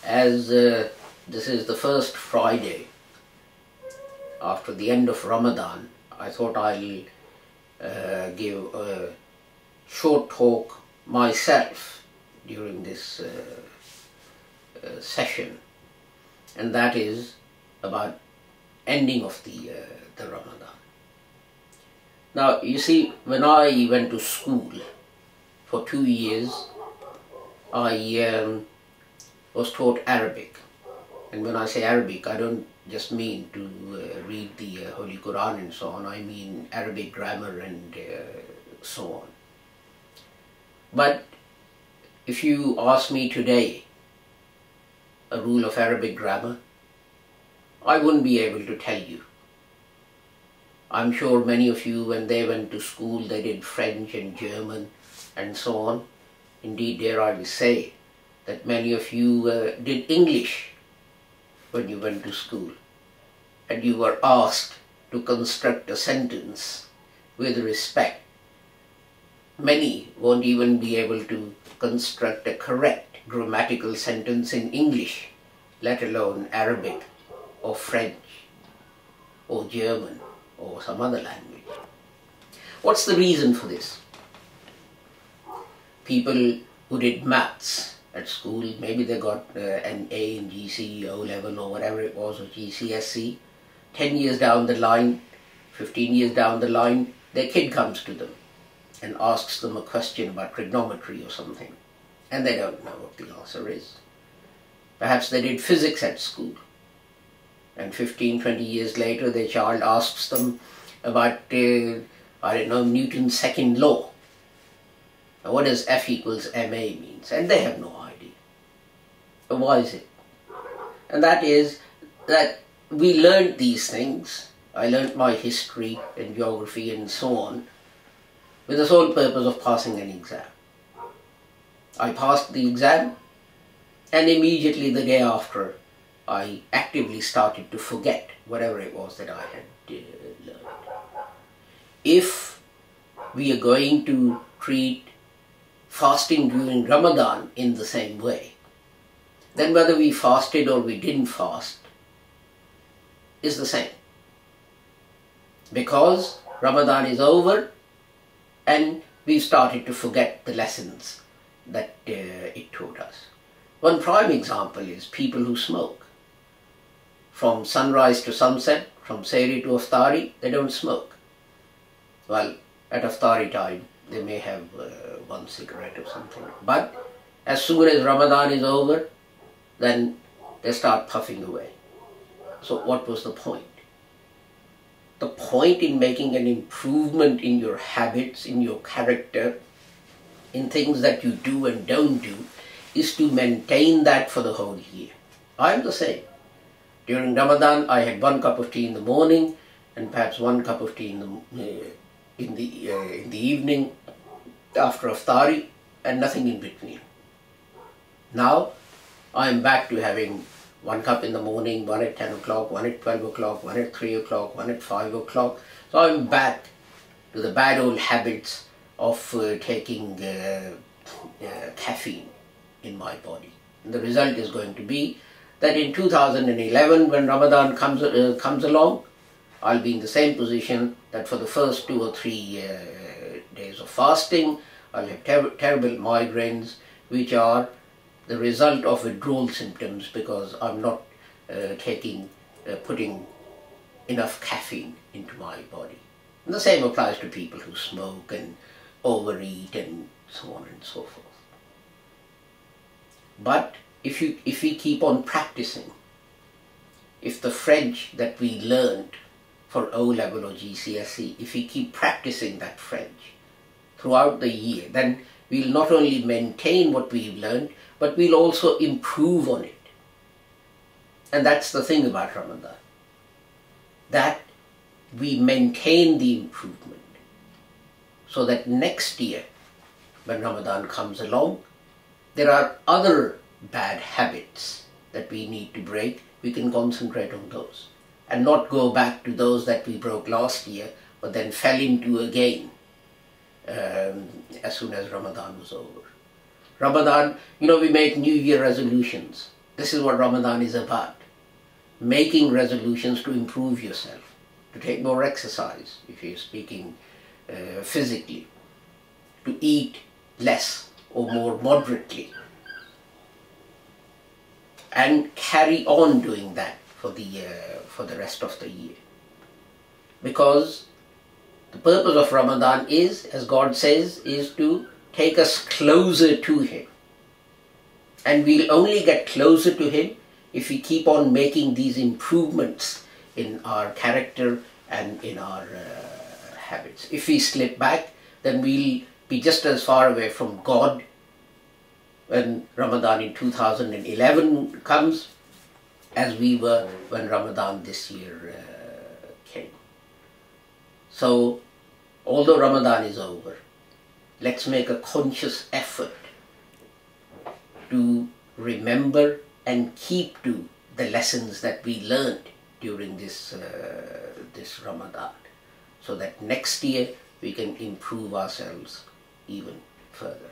As this is the first Friday after the end of Ramadan, I thought I'll give a short talk myself during this session, and that is about ending of the Ramadan. Now, you see, when I went to school for 2 years, I was taught Arabic. And when I say Arabic, I don't just mean to read the Holy Quran and so on. I mean Arabic grammar and so on. But if you ask me today a rule of Arabic grammar, I wouldn't be able to tell you. I'm sure many of you, when they went to school, they did French and German and so on. Indeed, dare I say that many of you did English when you went to school, and you were asked to construct a sentence with respect. Many won't even be able to construct a correct grammatical sentence in English, let alone Arabic or French or German or some other language. What's the reason for this? People who did maths at school, maybe they got an A in GCE, O-level or whatever it was, or GCSE. 10 years down the line, 15 years down the line, their kid comes to them and asks them a question about trigonometry or something, and they don't know what the answer is. Perhaps they did physics at school, and 15, 20 years later their child asks them about, I don't know, Newton's second law. Now, what does F equals ma means? And they have no idea. But why is it? And that is that we learned these things. I learned my history and geography and so on with the sole purpose of passing an exam. I passed the exam, and immediately the day after I actively started to forget whatever it was that I had learned. If we are going to treat fasting during Ramadan in the same way, then whether we fasted or we didn't fast is the same, because Ramadan is over and we've started to forget the lessons that it taught us. One prime example is people who smoke. From sunrise to sunset, from Sehri to Iftari, they don't smoke. Well, at Iftari time, they may have one cigarette or something. But as soon as Ramadan is over, then they start puffing away. So what was the point? The point in making an improvement in your habits, in your character, in things that you do and don't do, is to maintain that for the whole year. I am the same. During Ramadan, I had 1 cup of tea in the morning and perhaps 1 cup of tea in the evening after Iftari, and nothing in between. Now I am back to having 1 cup in the morning, 1 at 10 o'clock, 1 at 12 o'clock, 1 at 3 o'clock, 1 at 5 o'clock. So I am back to the bad old habits of taking caffeine in my body. And the result is going to be that in 2011, when Ramadan comes along, I'll be in the same position that for the first 2 or 3 days of fasting, I'll have terrible migraines, which are the result of withdrawal symptoms, because I'm not putting enough caffeine into my body. And the same applies to people who smoke and overeat and so on and so forth. But if we keep on practicing, if the French that we learned for O-level or GCSE, if we keep practicing that French throughout the year, then we'll not only maintain what we've learned, but we'll also improve on it. And that's the thing about Ramadan, that we maintain the improvement, so that next year, when Ramadan comes along, there are other bad habits that we need to break. We can concentrate on those and not go back to those that we broke last year, but then fell into again as soon as Ramadan was over. Ramadan, we make New Year resolutions. This is what Ramadan is about. Making resolutions to improve yourself, to take more exercise, if you're speaking physically, to eat less or more moderately, and carry on doing that for the rest of the year. Because the purpose of Ramadan is, as God says, is to take us closer to Him. And we'll only get closer to Him if we keep on making these improvements in our character and in our habits. If we slip back, then we'll be just as far away from God when Ramadan in 2011 comes as we were when Ramadan this year came. So, although Ramadan is over, let's make a conscious effort to remember and keep to the lessons that we learned during this Ramadan, so that next year we can improve ourselves even further.